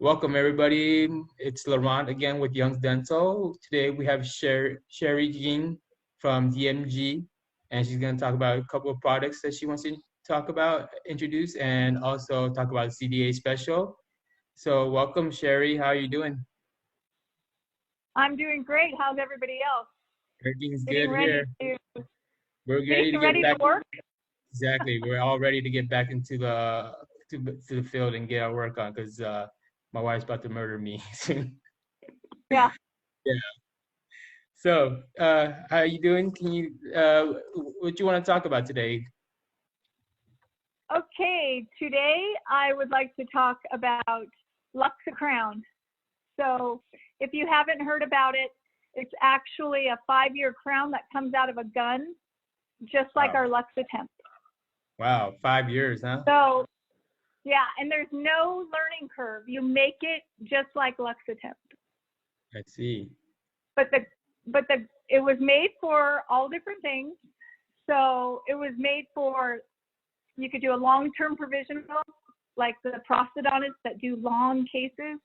Welcome, everybody. It's Laurent again with Young's Dental. Today we have Sherry Gingg from DMG, and she's going to talk about a couple of products that she wants to talk about, introduce, and also talk about CDA special. So welcome, Sherry. How are you doing? I'm doing great. How's everybody else? Everything's Getting good ready here. to We're ready to get ready back. to work? Exactly. We're all ready to get back into the field and get our work on because my wife's about to murder me soon. Yeah. Yeah. So, how are you doing? Can you, what you want to talk about today? Okay. Today I would like to talk about Luxacrown. So if you haven't heard about it, it's actually a 5-year crown that comes out of a gun, just like Wow. our Luxatemp. Wow, 5 years, huh? So yeah, and there's no learning curve. You make it just like Luxatemp. I see. But it was made for all different things. So it was made for, you could do a long-term provisional, like the prosthodontists that do long cases.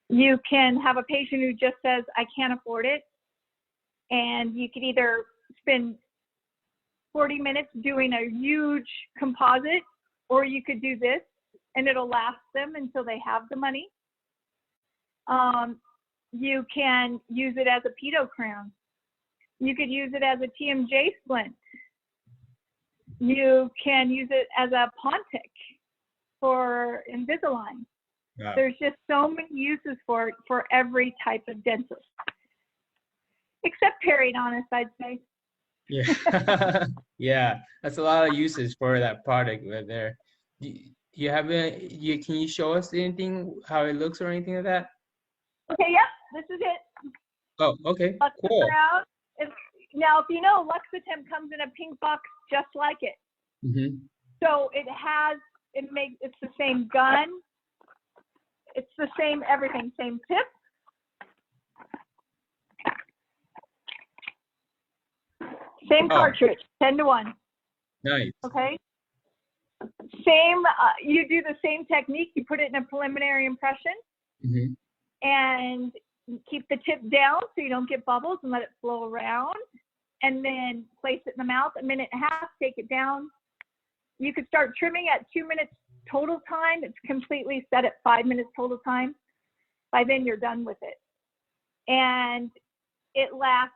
You can have a patient who just says, I can't afford it. And you could either spend 40 minutes doing a huge composite, or you could do this and it'll last them until they have the money. You can use it as a pedo crown. You could use it as a TMJ splint. You can use it as a Pontic for Invisalign. Wow. There's just so many uses for it for every type of dentist, except periodontist, I'd say. Yeah. Yeah, that's a lot of uses for that product right there. You have can you show us anything, how it looks or anything like that? Okay, yep, this is it. Oh, okay, cool. Luxacrown. Now, if you know, Luxatemp comes in a pink box just like it. Mm-hmm. So it's the same gun. It's the same everything, same tip. Same cartridge, 10-to-1. Nice. Okay. Same, you do the same technique. You put it in a preliminary impression, Mm-hmm. and keep the tip down so you don't get bubbles, and let it flow around. And then place it in the mouth, a minute and a half, take it down. You could start trimming at 2 minutes total time. It's completely set at 5 minutes total time. By then you're done with it. And it lasts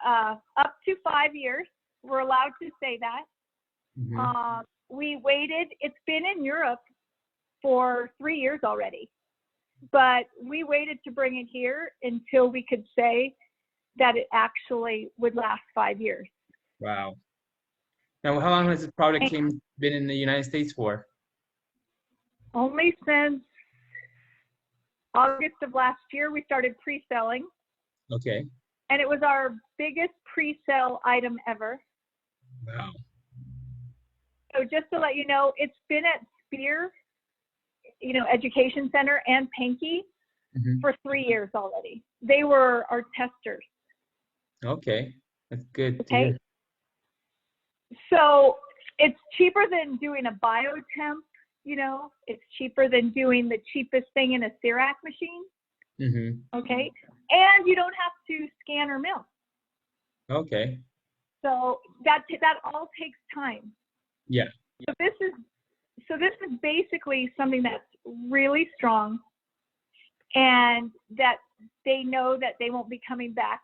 up to 5 years. We're allowed to say that. Mm-hmm. We waited, it's been in Europe for 3 years already, but we waited to bring it here until we could say that it actually would last 5 years. Wow. Now, how long has this product been in the United States for? Only since August of last year, we started pre-selling. Okay. And it was our biggest pre-sale item ever. Wow. So just to let you know, it's been at Spear, Education Center and Pankey for 3 years already. They were our testers. Okay, that's good. Okay. So it's cheaper than doing a biotemp, it's cheaper than doing the cheapest thing in a CERAC machine. Mm-hmm. Okay. And you don't have to scan or mill. Okay. So that all takes time. Yeah. So this is basically something that's really strong, and that they know that they won't be coming back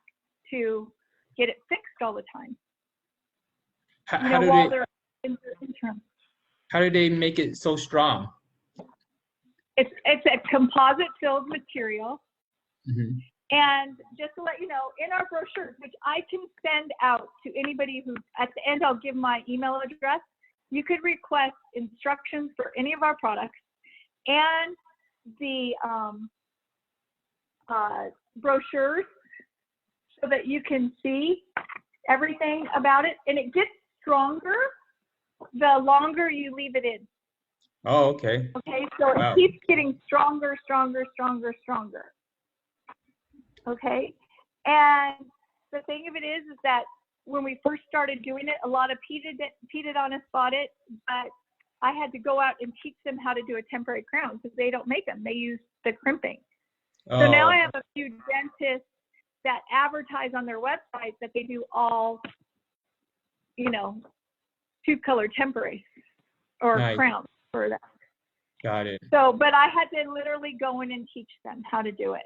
to get it fixed all the time. How do they make it so strong? It's a composite filled material. Mm-hmm. And just to let you know, in our brochures, which I can send out to anybody who, at the end, I'll give my email address. You could request instructions for any of our products and the brochures so that you can see everything about it. And it gets stronger the longer you leave it in. Oh, okay. Okay, so It keeps getting stronger, stronger, stronger, stronger. Okay, and the thing of it is that when we first started doing it, a lot of pedodontists bought it, but I had to go out and teach them how to do a temporary crown because they don't make them. They use the crimping. Oh. So now I have a few dentists that advertise on their website that they do all, you know, tube color temporaries or Nice. crowns for that. Got it. So, but I had to literally go in and teach them how to do it.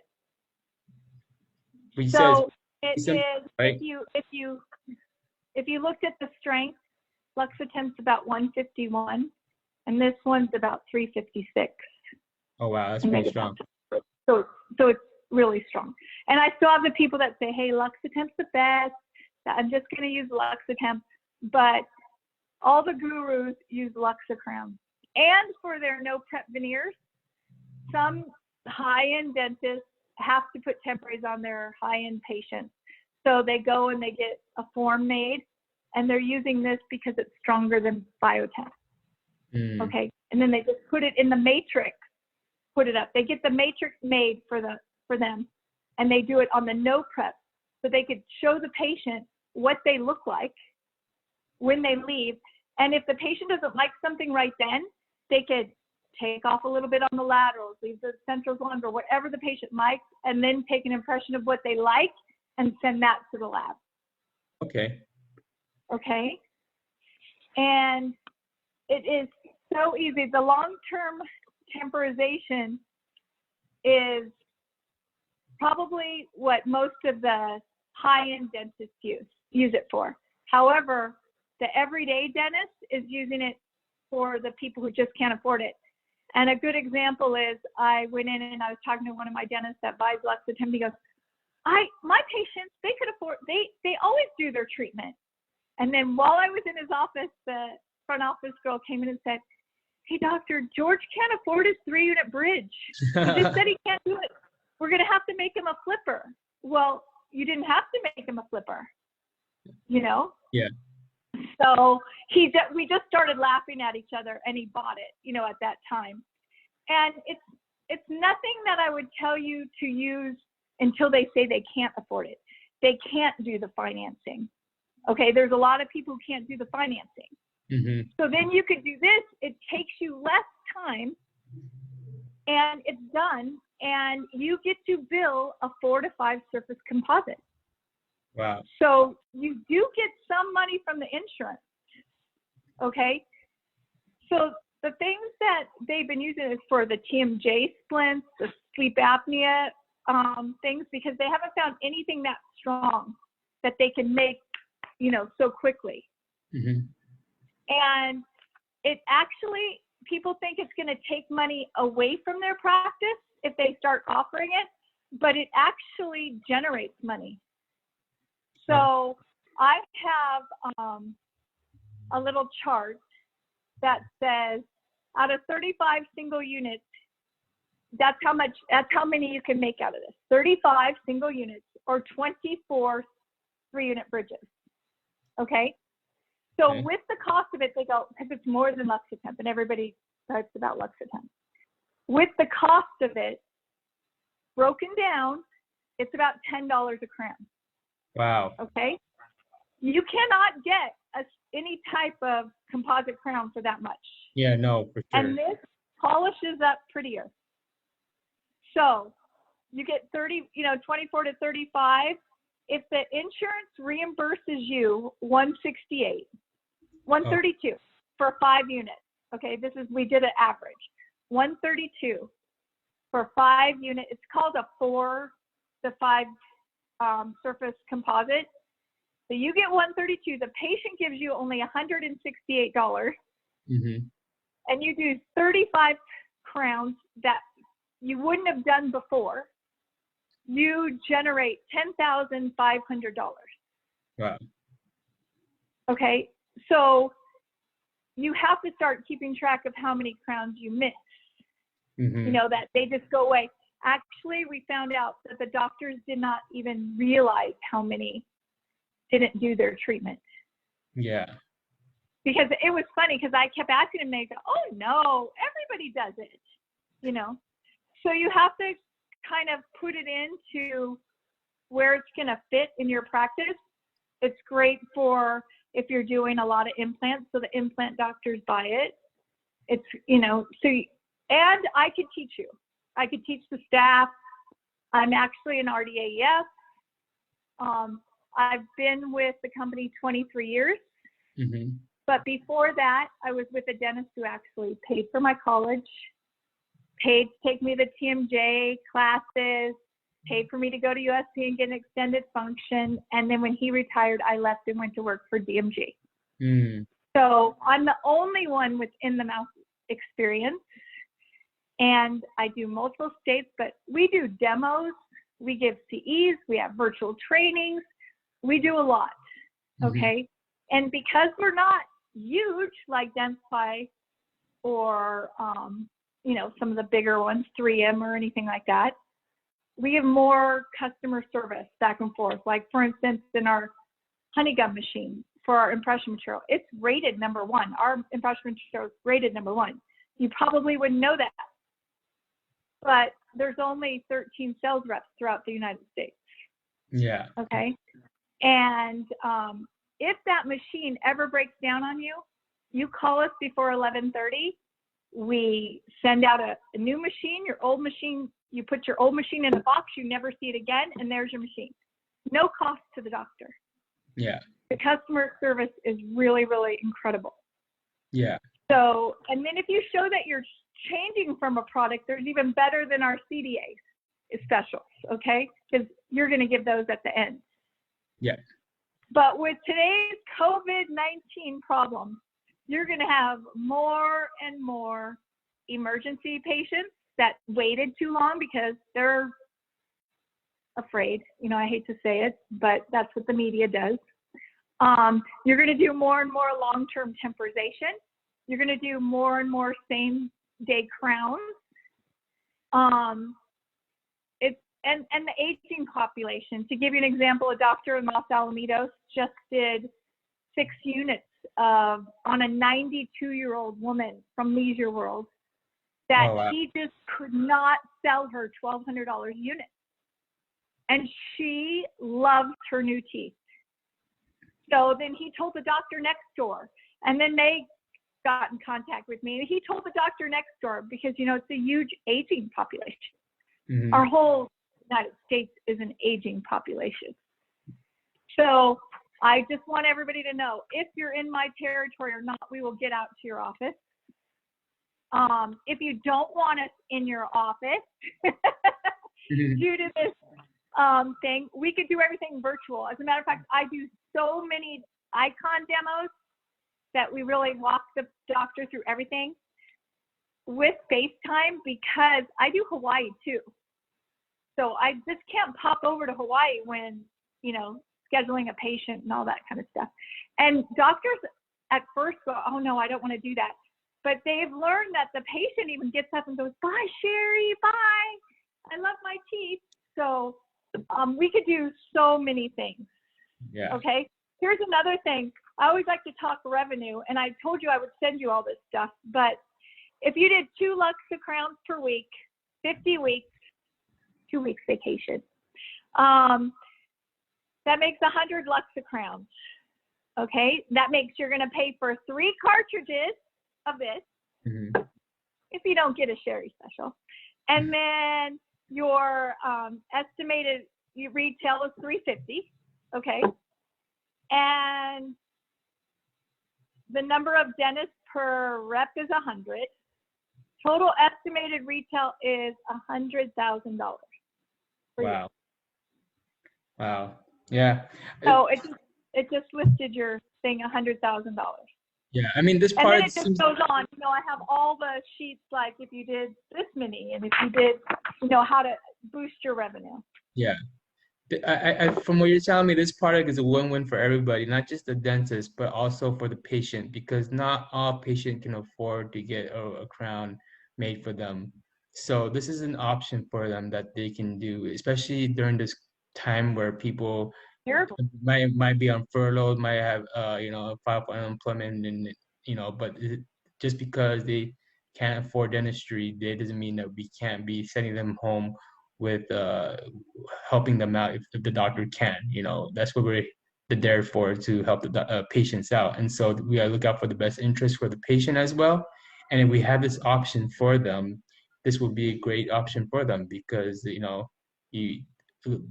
So it is, right? if you looked at the strength, Luxatem's about 151, and this one's about 356. Oh wow, that's pretty strong. So it's really strong. And I still have the people that say, hey, Luxatem's the best. I'm just going to use Luxatem. But all the gurus use Luxacrown. And for their no prep veneers, some high-end dentists have to put temporaries on their high-end patients. So they go and they get a form made, and they're using this because it's stronger than Biotemp. Okay, and then they just put it in the matrix, put it up. They get the matrix made for them, and they do it on the no prep, so they could show the patient what they look like when they leave. And if the patient doesn't like something right then, they could take off a little bit on the laterals, leave the centrals on, or whatever the patient likes, and then take an impression of what they like and send that to the lab. Okay. Okay. And it is so easy. The long-term temporization is probably what most of the high-end dentists use it for. However, the everyday dentist is using it for the people who just can't afford it. And a good example is I went in and I was talking to one of my dentists that buys Luxatem. He goes, my patients, they could afford, they always do their treatment. And then while I was in his office, the front office girl came in and said, hey, doctor, George can't afford his 3-unit bridge. He just said he can't do it. We're going to have to make him a flipper. Well, you didn't have to make him a flipper, you know? Yeah. So we just started laughing at each other, and he bought it, you know, at that time. And it's nothing that I would tell you to use until they say they can't afford it. They can't do the financing. Okay, there's a lot of people who can't do the financing. Mm-hmm. So then you could do this. It takes you less time, and it's done, and you get to bill a 4 to 5 surface composite. Wow. So you do get some money from the insurance. Okay. So the things that they've been using is for the TMJ splints, the sleep apnea things, because they haven't found anything that strong that they can make, you know, so quickly. Mm-hmm. And it actually, people think it's going to take money away from their practice if they start offering it, but it actually generates money. So I have a little chart that says out of 35 single units, that's how many you can make out of this. 35 single units or 24 3-unit bridges. Okay. So with the cost of it, they go, because it's more than Luxatem, and everybody types about Luxatem. With the cost of it broken down, it's about $10 a crown. Wow. Okay. You cannot get any type of composite crown for that much. Yeah, no, for sure. And this polishes up prettier. So you get 24 to 35. If the insurance reimburses you 168, 132 for 5 units. Okay, we did an average. 132 for 5 units. It's called a 4 to 5 surface composite. So you get 132. The patient gives you only $168. Mm-hmm. And you do 35 crowns that you wouldn't have done before. You generate $10,500. Wow. Okay, so you have to start keeping track of how many crowns you miss. Mm-hmm. You know, that they just go away. Actually, we found out that the doctors did not even realize how many didn't do their treatment. Yeah. Because it was funny, because I kept asking them, they go, oh no, everybody does it, you know. So you have to kind of put it into where it's going to fit in your practice. It's great for if you're doing a lot of implants, so the implant doctors buy it. It's, and I could teach you. I could teach the staff. I'm actually an RDAEF. I've been with the company 23 years. Mm-hmm. But before that, I was with a dentist who actually paid for my college, paid to take me to TMJ classes, paid for me to go to USC and get an extended function. And then when he retired, I left and went to work for DMG. Mm. So I'm the only one with in the mouth experience. And I do multiple states, but we do demos, we give CEs, we have virtual trainings, we do a lot, okay? And because we're not huge like Dentsply or, some of the bigger ones, 3M or anything like that, we have more customer service back and forth. Like, for instance, in our honeycomb machine for our impression material, it's rated #1. Our impression material is rated #1. You probably wouldn't know that. But there's only 13 sales reps throughout the United States. Yeah. Okay. And if that machine ever breaks down on you, you call us before 11:30. We send out a new machine, your old machine. You put your old machine in a box, you never see it again, and there's your machine. No cost to the doctor. Yeah. The customer service is really, really incredible. Yeah. So, and then if you show that you're changing from a product, there's even better than our CDAs specials, okay? Because you're going to give those at the end. Yeah. But with today's COVID-19 problem, you're going to have more and more emergency patients that waited too long because they're afraid. I hate to say it, but that's what the media does. You're going to do more and more long-term temporization. You're going to do more and more same-day crowns. And the aging population. To give you an example, a doctor in Los Alamitos just did 6 units on a 92-year-old woman from Leisure World that he just could not sell her $1,200 unit. And she loved her new teeth. So then he told the doctor next door, and then they got in contact with me. And he told the doctor next door because, it's a huge aging population. Mm-hmm. Our whole United States is an aging population. So I just want everybody to know, if you're in my territory or not, we will get out to your office. If you don't want us in your office due to this thing, we could do everything virtual. As a matter of fact, I do so many Icon demos that we really walk the doctor through everything with FaceTime, because I do Hawaii too. So I just can't pop over to Hawaii when, scheduling a patient and all that kind of stuff. And doctors at first go, oh no, I don't want to do that. But they've learned that the patient even gets up and goes, bye, Sherry, bye. I love my teeth. So we could do so many things. Yeah. Okay. Here's another thing. I always like to talk revenue, and I told you I would send you all this stuff. But if you did 2 Luxacrowns per week, 50 weeks, 2 weeks vacation, that makes 100 Luxacrowns. Okay. That makes you're going to pay for 3 cartridges of this, if you don't get a Sherry special. And then your estimated retail is $350. Okay. And the number of dentists per rep is 100. Total estimated retail is $100,000. Wow. Wow. Yeah. So it just listed your thing $100,000. Yeah. I mean, this part. And then it just goes on. I have all the sheets, like if you did this many, and if you did, how to boost your revenue. Yeah. I from what you're telling me, this product is a win-win for everybody, not just the dentist, but also for the patient, because not all patient can afford to get a crown made for them. So this is an option for them that they can do, especially during this time where people might be on furlough, might have filed for unemployment, and but just because they can't afford dentistry, that doesn't mean that we can't be sending them home with helping them out if the doctor can. That's what we're there for, to help the patients out. And so we gotta look out for the best interest for the patient as well. And if we have this option for them, this will be a great option for them because, you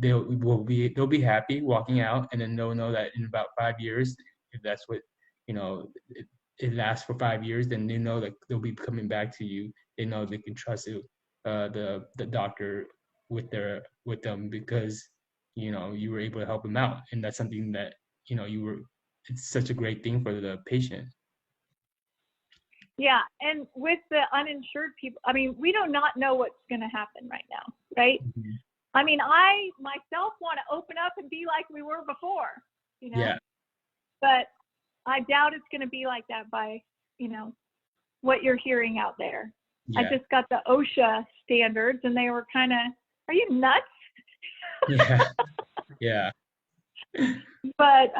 they'll be happy walking out, and then they'll know that in about 5 years, if that's what, it lasts for 5 years, then they know that they'll be coming back to you. They know they can trust it, the doctor with them because you were able to help them out, and that's something that it's such a great thing for the patient. Yeah, and with the uninsured people, I mean, we do not know what's going to happen right now, right? Mm-hmm. I mean, I myself want to open up and be like we were before, Yeah. but I doubt it's going to be like that by, what you're hearing out there. Yeah. I just got the OSHA standards and they were kind of, are you nuts? Yeah. Yeah. But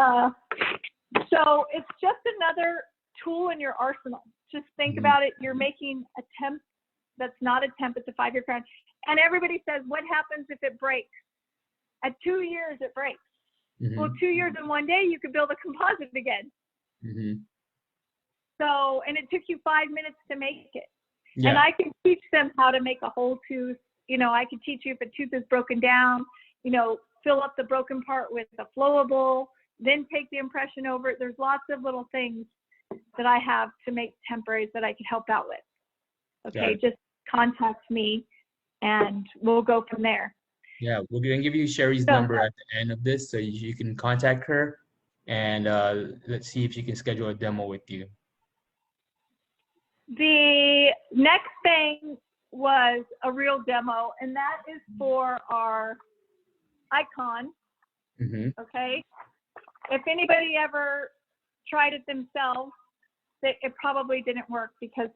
so it's just another tool in your arsenal. Just think about it. You're making a temp that's not a temp, it's a 5-year crown. And everybody says, what happens if it breaks? At 2 years, it breaks. Well, 2 years and 1 day, you could build a composite again. So, and it took you 5 minutes to make it. Yeah. And I can teach them how to make a whole tooth. I can teach you if a tooth is broken down, fill up the broken part with a flowable, then take the impression over it. There's lots of little things that I have to make temporaries that I can help out with. Okay, just contact me and we'll go from there. Yeah, we're going to give you Sherry's number at the end of this so you can contact her, and let's see if she can schedule a demo with you. The next thing was a real demo, and that is for our Icon. Okay, if anybody ever tried it themselves, it probably didn't work because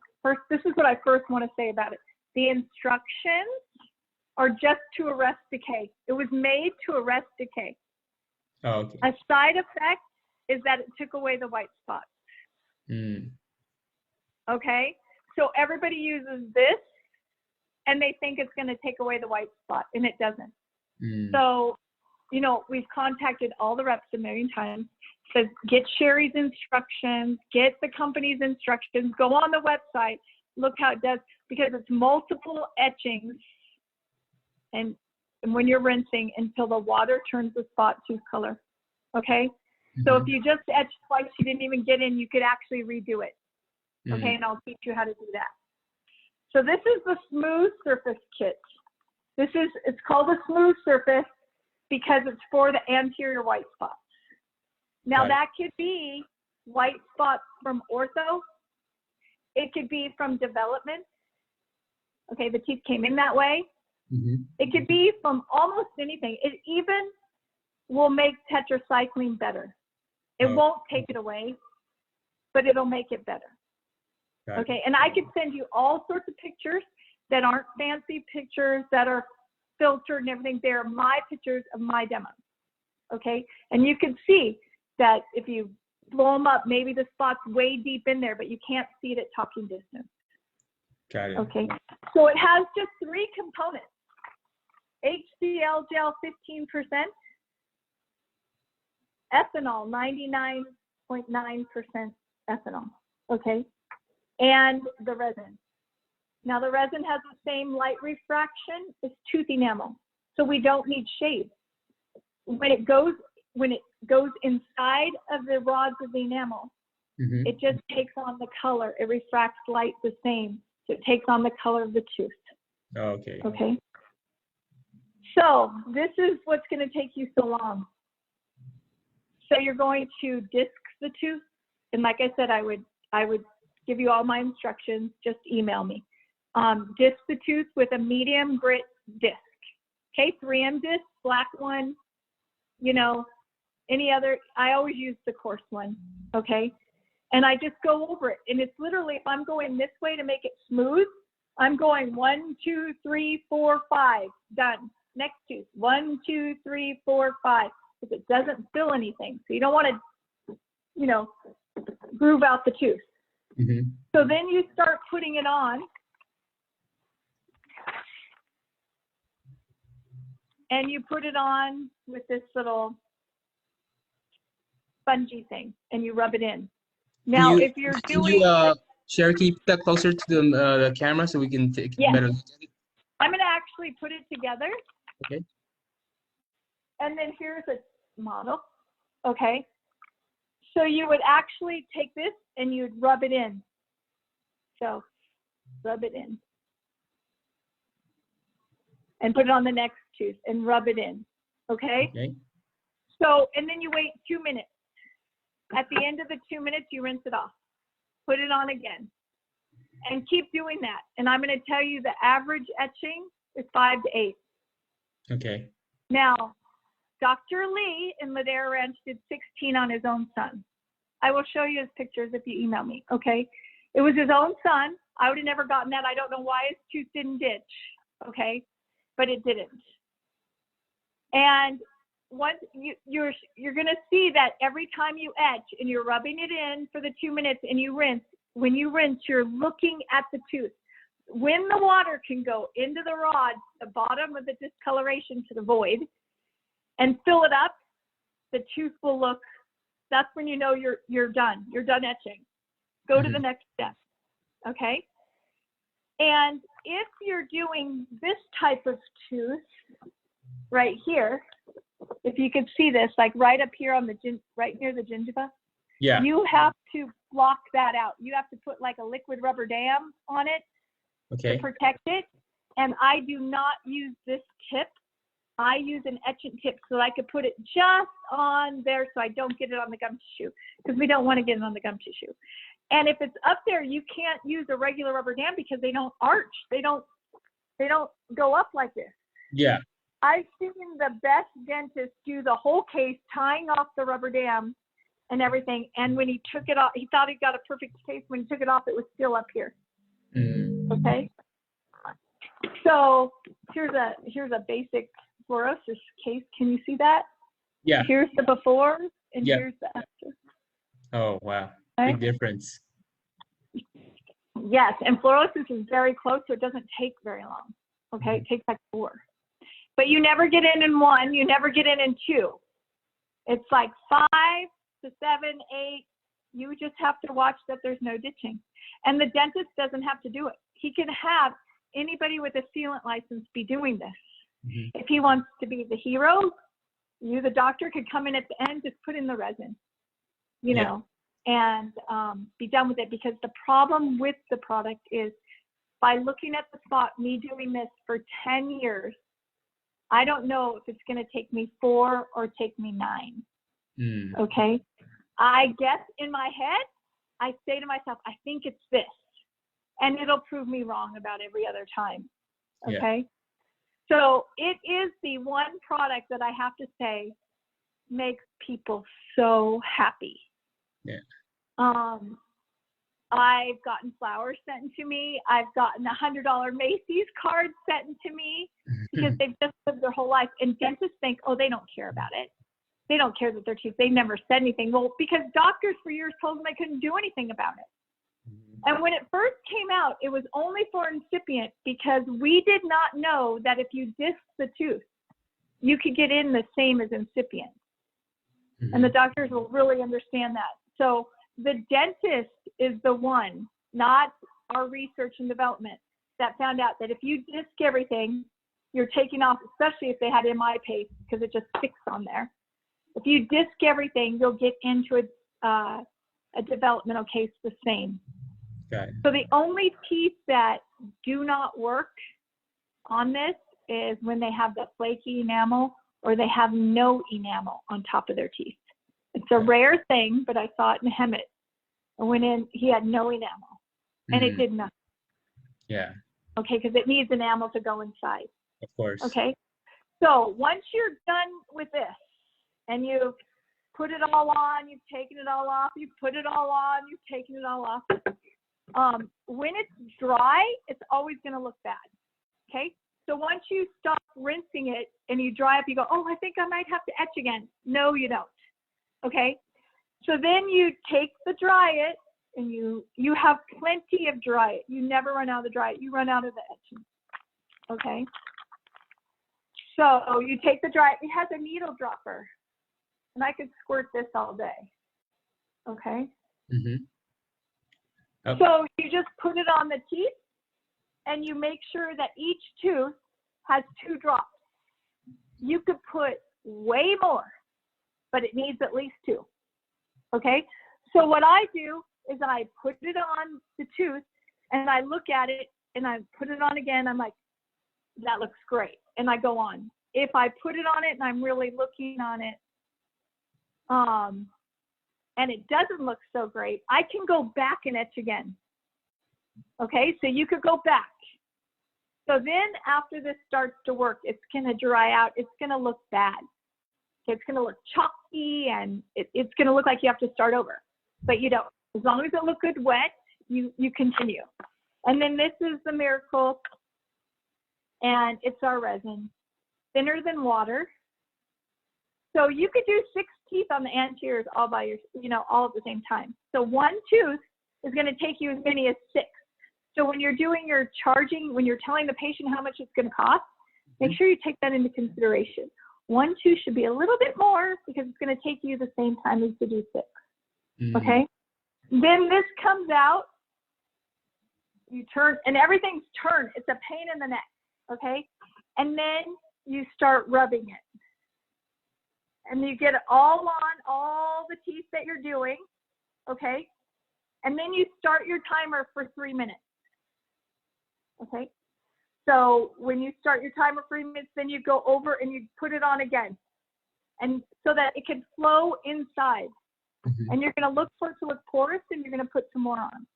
this is what I first want to say about it. The instructions are just to arrest decay. It was made to arrest decay. Oh, okay. A side effect is that it took away the white spots. Okay, so everybody uses this and they think it's going to take away the white spot, and it doesn't. So, we've contacted all the reps a million times, said get Sherry's instructions, get the company's instructions, go on the website, look how it does, because it's multiple etchings and when you're rinsing until the water turns the spot tooth color. Okay, so if you just etch twice, you didn't even get in, you could actually redo it. Okay, and I'll teach you how to do that. So this is the smooth surface kit. It's called a smooth surface because it's for the anterior white spots. Now that could be white spots from ortho. It could be from development. Okay, the teeth came in that way. It could be from almost anything. It even will make tetracycline better. It won't take it away, but it'll make it better. Okay, and I could send you all sorts of pictures that aren't fancy pictures that are filtered and everything. They're my pictures of my demos. Okay, and you can see that if you blow them up, maybe the spot's way deep in there, but you can't see it at talking distance. Got it. Okay, so it has just 3 components. HCl gel 15%, ethanol 99.9% ethanol, okay, and the resin. Now the resin has the same light refraction as tooth enamel, so we don't need shade. When it goes inside of the rods of the enamel, it just takes on the color. It refracts light the same, so it takes on the color of the tooth. Okay. Okay. So this is what's going to take you so long. So you're going to disc the tooth, and like I said, I would give you all my instructions. Just email me. Disc the tooth with a medium grit disc. Okay, 3M disc, black one. Any other. I always use the coarse one. Okay, and I just go over it, and it's literally, if I'm going this way to make it smooth, I'm going 1, 2, 3, 4, 5, done. Next tooth, 1, 2, 3, 4, 5. If it doesn't fill anything, so you don't want to, groove out the tooth. So then you start putting it on, and you put it on with this little spongy thing, and you rub it in. Now, if you're doing Sherry, can you put that closer to the camera so we can take Yes. better look at it? I'm going to actually put it together. Okay. And then here's a model. Okay. So you would actually take this and you'd rub it in. So rub it in. And put it on the next tooth and rub it in. Okay? Okay. So, and then you wait 2 minutes. At the end of the 2 minutes, you rinse it off. Put it on again. And keep doing that. And I'm going to tell you the average etching is 5 to 8. Okay. Now, Dr. Lee in Ladera Ranch did 16 on his own son. I will show you his pictures if you email me, okay? It was his own son. I would have never gotten that. I don't know why his tooth didn't ditch, okay? But it didn't. And once you're going to see that every time you etch and you're rubbing it in for the 2 minutes and you rinse, when you rinse, you're looking at the tooth. When the water can go into the rod, the bottom of the discoloration to the void, and fill it up, the tooth will look, that's when you know you're done. You're done etching. Go to the next step, okay? And if you're doing this type of tooth right here, if you could see this, like right up here on the right near the gingiva, Yeah. you have to block that out. You have to put like a liquid rubber dam on it Okay. to protect it. And I do not use this tip. I use an etchant tip so that I could put it just on there so I don't get it on the gum tissue, because we don't want to get it on the gum tissue. And if it's up there, you can't use a regular rubber dam because they don't arch. They don't go up like this. Yeah. I've seen the best dentists do the whole case, tying off the rubber dam and everything. And when he took it off, he thought he got a perfect case. When he took it off, it was still up here. Okay. So here's a basic fluorosis case. Can you see that? Yeah. Here's the before and Yeah. here's the after. Oh, wow. Okay. Big difference. Yes, and fluorosis is very close, so it doesn't take very long. Okay, it takes like 4. But you never get in 1, you never get in 2. It's like 5 to 7, 8. You just have to watch that there's no ditching. And the dentist doesn't have to do it. He can have anybody with a sealant license be doing this. If he wants to be the hero, you, the doctor, could come in at the end, just put in the resin, you know, and be done with it. Because the problem with the product is, by looking at the spot, me doing this for 10 years, I don't know if it's going to take me 4 or take me 9. Okay. I guess in my head, I say to myself, I think it's this, and it'll prove me wrong about every other time. Okay. So it is the one product that I have to say makes people so happy. Yeah. I've gotten flowers sent to me. I've gotten $100 Macy's cards sent to me because they've just lived their whole life. And dentists think, oh, they don't care about it. They don't care that their teeth, they never said anything. Well, because doctors for years told them they couldn't do anything about it. And when it first came out, it was only for incipient, because we did not know that if you disc the tooth, you could get in the same as incipient. And the doctors will really understand that. So the dentist is the one, not our research and development, that found out that if you disc everything, you're taking off, especially if they had MI paste, because it just sticks on there. If you disc everything, you'll get into a developmental case the same. Got it. So the only teeth that do not work on this is when they have the flaky enamel or they have no enamel on top of their teeth. It's a rare thing, but I saw it in Hemet. I went in, he had no enamel, and it did nothing. Yeah. Okay, because it needs enamel to go inside. Of course. Okay, so once you're done with this, and you've put it all on, you've taken it all off, you've put it all on, you've taken it all off, when it's dry, it's always going to look bad. Okay, so once you stop rinsing it and you dry up, you go, oh, I think I might have to etch again. No, you don't. Okay, so then you take the dry it, and you have plenty of dry it. You never run out of the dry it. You run out of the etching. Okay, so you take the dry it. It has a needle dropper, and I could squirt this all day. Okay. Yep. So you just put it on the teeth, and you make sure that each tooth has 2 drops. You could put way more, but it needs at least 2. Okay? So what I do is I put it on the tooth, and I look at it, and I put it on again. I'm like, that looks great. And I go on. If I put it on it and I'm really looking on it, and it doesn't look so great, I can go back and etch again. Okay, so you could go back. So then after this starts to work, it's going to dry out. It's going to look bad. It's going to look chalky, and it's going to look like you have to start over. But you don't. As long as it looks good wet, you continue. And then this is the Miracle, and it's our resin, thinner than water. So you could do 6 teeth on the anteriors all by all at the same time. So 1 tooth is going to take you as many as 6. So when you're doing your charging, when you're telling the patient how much it's going to cost, make sure you take that into consideration. 1 tooth should be a little bit more because it's going to take you the same time as to do 6. Okay? Then this comes out. You turn, and everything's turned. It's a pain in the neck. Okay? And then you start rubbing it. And you get it all on all the teeth that you're doing. Okay? And then you start your timer for 3 minutes. Okay? So when you start your timer for 3 minutes, then you go over and you put it on again. And so that it can flow inside. And you're going to look for it to look porous, and you're going to put some more on.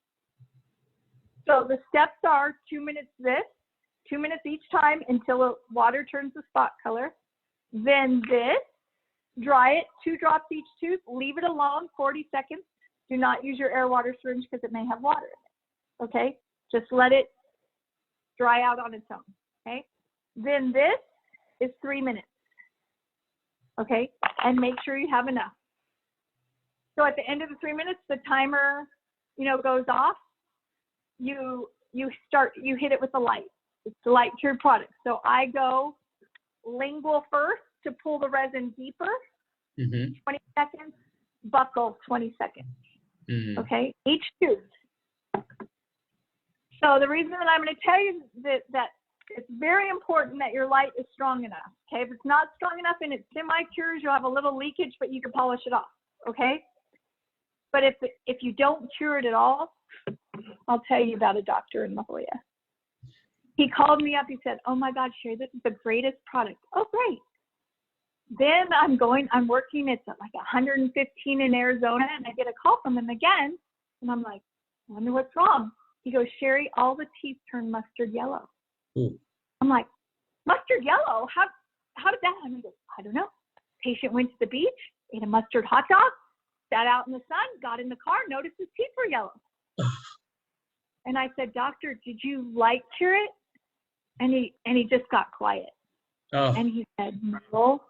So the steps are 2 minutes this, 2 minutes each time until the water turns the spot color. Then this, dry it, 2 drops each tooth, leave it alone 40 seconds. Do not use your air water syringe because it may have water in it. Okay? Just let it dry out on its own. Okay? Then this is 3 minutes. Okay? And make sure you have enough. So at the end of the 3 minutes, the timer, goes off. You hit it with the light. It's the light cured product. So I go lingual first to pull the resin deeper, 20 seconds, buckle 20 seconds. Okay, each tooth. So the reason that I'm going to tell you that it's very important that your light is strong enough. Okay, if it's not strong enough and it semi-cures, you'll have a little leakage, but you can polish it off. Okay, but if you don't cure it at all, I'll tell you about a doctor in La Jolla. He called me up. He said, "Oh my God, Sherry, this is the greatest product." Oh, great. Then I'm working, it's at like 115 in Arizona, and I get a call from him again, and I'm like, I wonder what's wrong. He goes, "Sherry, all the teeth turn mustard yellow." I'm like, mustard yellow? How did that happen? He goes, I don't know. Patient went to the beach, ate a mustard hot dog, sat out in the sun, got in the car, noticed his teeth were yellow. And I said, "Doctor, did you light cure it?" And he just got quiet. And he said, "No."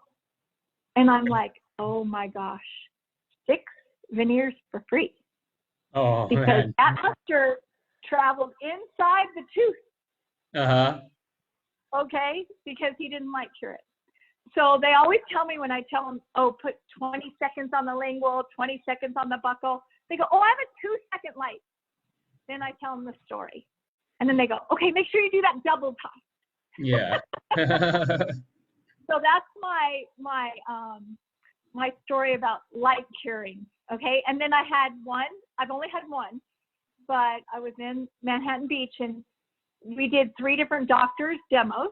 And I'm like, oh my gosh, 6 veneers for free. Because man. that mustard traveled inside the tooth. Okay, because he didn't light cure it. So they always tell me when I tell them, oh, put 20 seconds on the lingual, 20 seconds on the buckle. They go, oh, I have a 2-second light. Then I tell them the story. And then they go, okay, make sure you do that double time. Yeah. So that's my story about light curing. Okay. And then I've only had one, but I was in Manhattan Beach, and we did 3 different doctors' demos,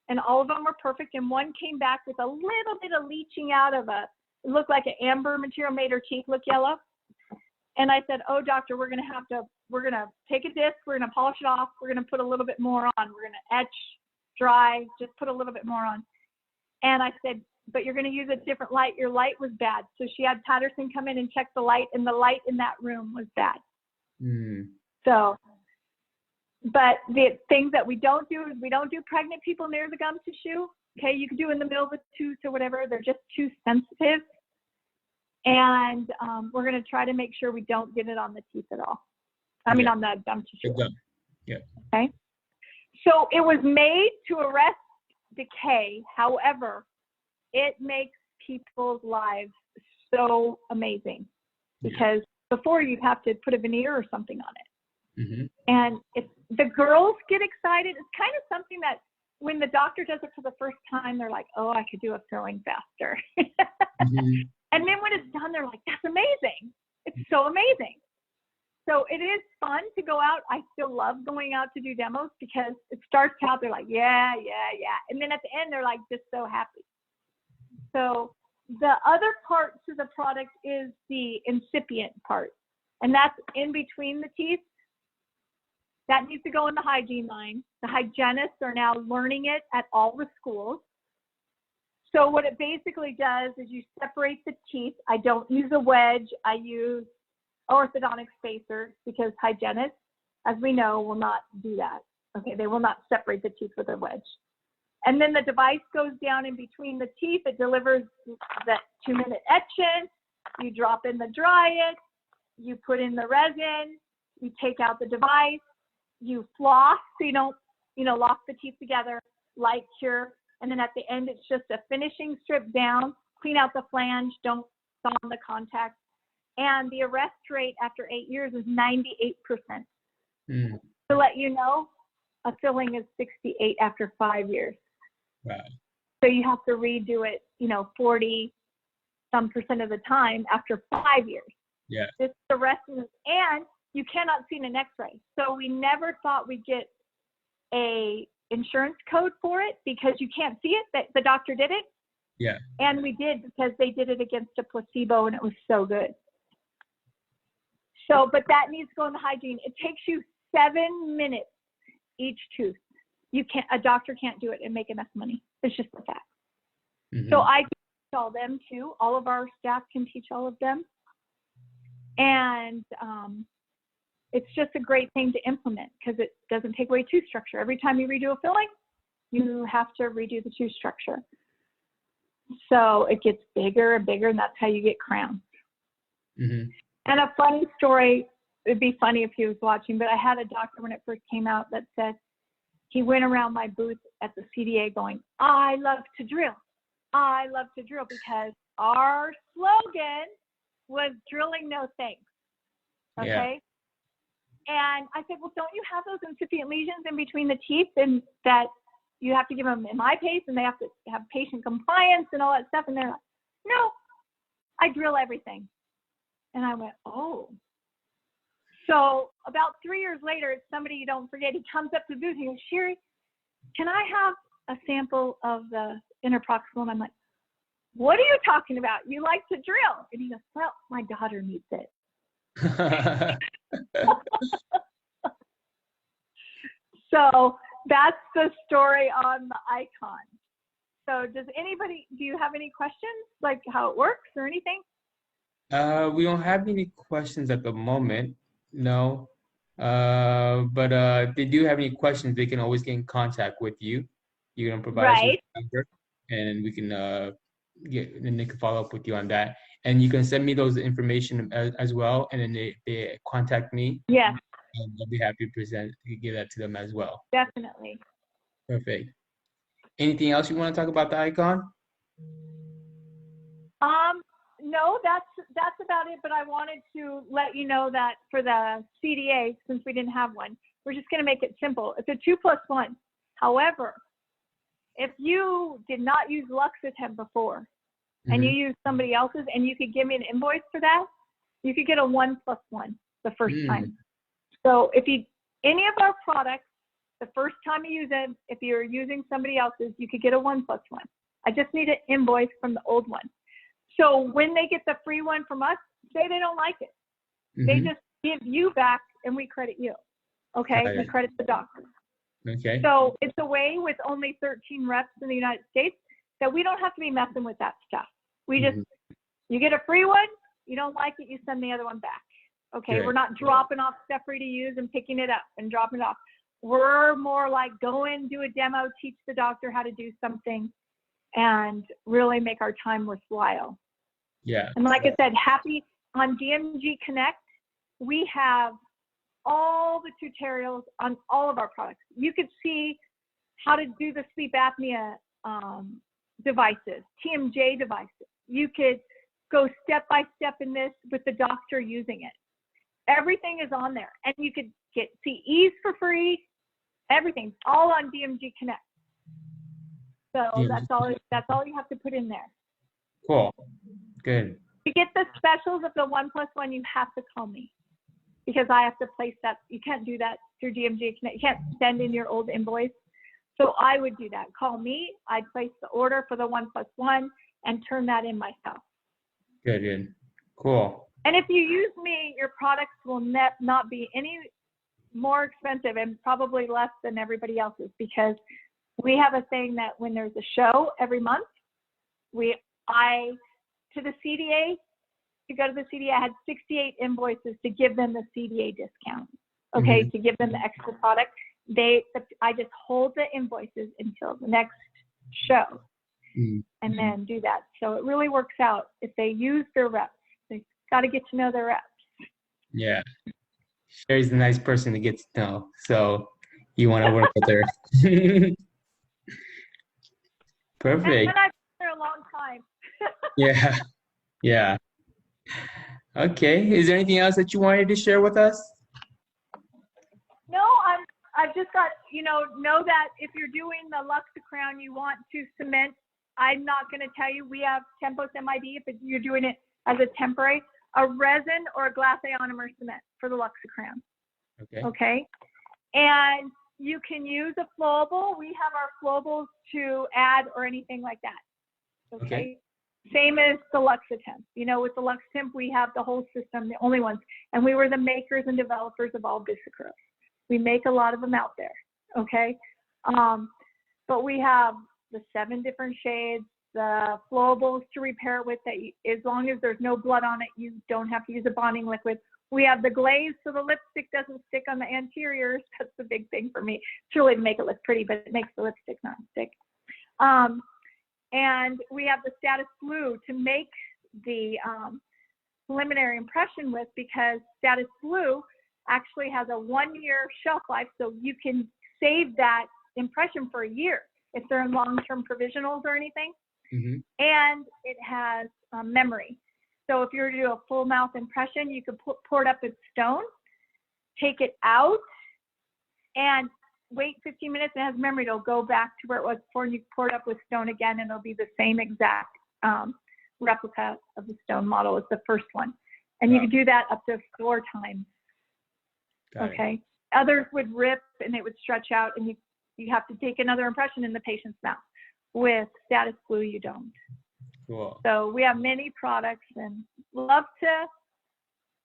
and all of them were perfect. And one came back with a little bit of leaching out of it looked like an amber material, made her teeth look yellow. And I said, oh, doctor, we're going to take a disc, we're going to polish it off, we're going to put a little bit more on, we're going to etch, dry, just put a little bit more on. And I said, but you're going to use a different light. Your light was bad. So she had Patterson come in and check the light, and the light in that room was bad. So, but the things that we don't do is we don't do pregnant people near the gum tissue. Okay, you can do in the middle of the tooth or whatever. They're just too sensitive. And we're going to try to make sure we don't get it on the teeth at all. I mean, on the gum tissue. Yeah. Okay. So it was made to arrest decay. However, it makes people's lives so amazing because before you'd have to put a veneer or something on it. Mm-hmm. And the girls get excited. It's kind of something that when the doctor does it for the first time, they're like, oh, I could do a filling faster. Mm-hmm. And then when it's done, they're like, that's amazing. It's so amazing. So it is fun to go out. I still love going out to do demos because it starts out, they're like, yeah. And then at the end, they're like just so happy. So the other part to the product is the incipient part. And that's in between the teeth. That needs to go in the hygiene line. The hygienists are now learning it at all the schools. So what it basically does is you separate the teeth. I don't use a wedge. I use orthodontic spacers because hygienists, as we know, will not do that. Okay, they will not separate the teeth with a wedge. And then the device goes down in between the teeth. It delivers that 2-minute etchant. You drop in the dry it. You put in the resin. You take out the device. You floss so you don't, lock the teeth together, light cure. And then at the end, it's just a finishing strip down, clean out the flange, don't saw on the contact. And the arrest rate after 8 years is 98%. Mm. To let you know, a filling is 68 after 5 years. Wow. So you have to redo it, 40-some% of the time after 5 years. Yeah. It's the rest of it. And you cannot see in an x-ray. So we never thought we'd get a insurance code for it because you can't see it, that the doctor did it. Yeah. And we did because they did it against a placebo and it was so good. So, but that needs to go in the hygiene. It takes you 7 minutes each tooth. A doctor can't do it and make enough money. It's just a fact. Mm-hmm. So I teach all them too. All of our staff can teach all of them. And it's just a great thing to implement because it doesn't take away tooth structure. Every time you redo a filling, you have to redo the tooth structure. So it gets bigger and bigger, and that's how you get crowns. Mm-hmm. And a funny story, it'd be funny if he was watching, but I had a doctor when it first came out that said he went around my booth at the CDA going, I love to drill. I love to drill because our slogan was drilling no thanks. Okay? Yeah. And I said, well, don't you have those incipient lesions in between the teeth and that you have to give them MI pace and they have to have patient compliance and all that stuff? And they're like, no, I drill everything. And I went, oh. So about 3 years later, it's somebody you don't forget. He comes up to the booth and he goes, Sherry, can I have a sample of the interproximal? And I'm like, what are you talking about? You like to drill. And he goes, well, my daughter needs it. So that's the story on the Icon. So do you have any questions, like how it works or anything? We don't have any questions at the moment, no. But if they do have any questions, they can always get in contact with you. You can provide us with a number, and we can and they can follow up with you on that. And you can send me those information as well, and then they contact me. Yes. And I'll be happy to give that to them as well. Definitely. Perfect. Anything else you want to talk about the Icon? No, that's about it. But I wanted to let you know that for the CDA, since we didn't have one, we're just going to make it simple. It's a 2+1. However, if you did not use Luxacrown before and you used somebody else's and you could give me an invoice for that, you could get a 1+1 the first time. So if any of our products, the first time you use it, if you're using somebody else's, you could get a 1+1. I just need an invoice from the old one. So when they get the free one from us, say they don't like it. They just give you back and we credit you. Okay? We credit the doctor. Okay. So it's a way with only 13 reps in the United States that we don't have to be messing with that stuff. We just, you get a free one, you don't like it, you send the other one back. Okay? We're not dropping off stuff for you to use and picking it up and dropping it off. We're more like go in, do a demo, teach the doctor how to do something, and really make our time worthwhile. Yeah. And like I said, happy on DMG Connect, we have all the tutorials on all of our products. You could see how to do the sleep apnea devices, TMJ devices. You could go step by step in this with the doctor using it. Everything is on there, and you could get CEs for free. Everything's all on DMG Connect. So DMG. that's all you have to put in there. Cool. Good. To get the specials of the 1+1, you have to call me, because I have to place that. You can't do that through DMG Connect. You can't send in your old invoice. So I would do that. Call me. I'd place the order for the 1+1 and turn that in myself. Good. Good. Cool. And if you use me, your products will not be any more expensive and probably less than everybody else's, because we have a thing that when there's a show every month, to the CDA, to go to the CDA, I had 68 invoices to give them the CDA discount. Okay, to give them the extra product. I just hold the invoices until the next show, and then do that. So it really works out if they use their reps. They got to get to know their reps. Yeah. Sherry's a nice person to get to know, so you want to work with her. Perfect. And I've been there a long time. Yeah. Yeah. Okay. Is there anything else that you wanted to share with us? No, I've just got, know that if you're doing the Luxacrown, you want to cement. I'm not going to tell you. We have Tempos MID if you're doing it as a temporary, a resin or a glass ionomer cement for the Luxacrown. Okay. Okay. And you can use a flowable. We have our flowables to add or anything like that. Okay. Same as the Luxatemp. With the Luxatemp, we have the whole system, the only ones. And we were the makers and developers of all Visicros. We make a lot of them out there. Okay. But we have the 7 different shades, the flowables to repair it with, that as long as there's no blood on it, you don't have to use a bonding liquid. We have the glaze so the lipstick doesn't stick on the anteriors. That's the big thing for me. It's really to make it look pretty, but it makes the lipstick not stick. And we have the Status Blue to make the preliminary impression with, because Status Blue actually has a 1-year shelf life, so you can save that impression for a year if they're in long-term provisionals or anything. And it has memory. So if you were to do a full mouth impression, you could pour it up with stone, take it out, and wait 15 minutes, and it has memory. It'll go back to where it was before, and you pour it up with stone again, and it'll be the same exact replica of the stone model as the first one. And you can do that up to 4 times. Okay. Others would rip and it would stretch out, and you have to take another impression in the patient's mouth. With Status Blue, you don't. Cool. So we have many products, and love to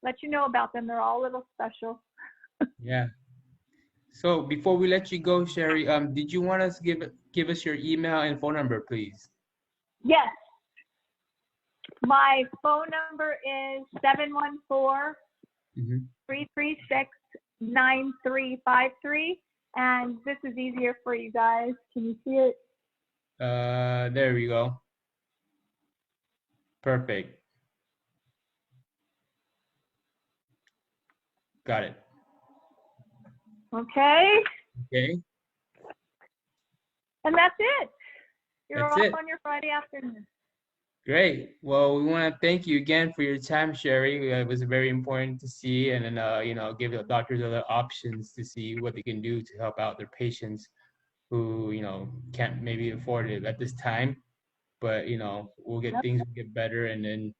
let you know about them. They're all a little special. Yeah. So before we let you go, Sherry, did you want us to give us your email and phone number, please? Yes. My phone number is 714-336-9353. And this is easier for you guys. Can you see it? There we go. Perfect. Got it. Okay. Okay. And that's it. You're That's off it. on your Friday afternoon. Great. Well, we want to thank you again for your time, Sherry. It was very important to see, and then give the doctors other options to see what they can do to help out their patients who can't maybe afford it at this time. But we'll get things will get better, and then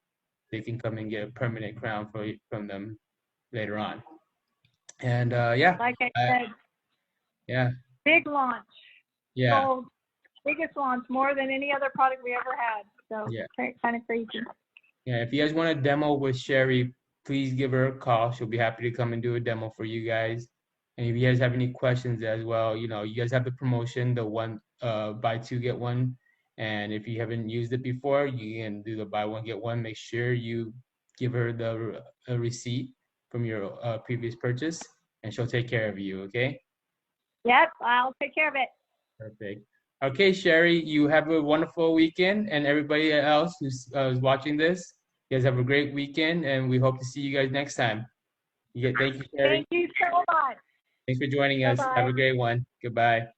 they can come and get a permanent crown from them later on. And Like I said, yeah, big launch. yeah, Sold, biggest launch, more than any other product we ever had. So yeah. kind of crazy. Yeah, if you guys want a demo with Sherry, please give her a call. She'll be happy to come and do a demo for you guys. And if you guys have any questions as well, you guys have the promotion, the one buy 2 get 1. And if you haven't used it before, you can do the buy 1 get 1. Make sure you give her the receipt from your previous purchase, and she'll take care of you. Okay. Yep, I'll take care of it. Perfect. Okay, Sherry, you have a wonderful weekend, and everybody else who's watching this, you guys have a great weekend, and we hope to see you guys next time. Thank you, Sherry. Thank you so much. Thanks for joining us. Bye-bye. Have a great one. Goodbye.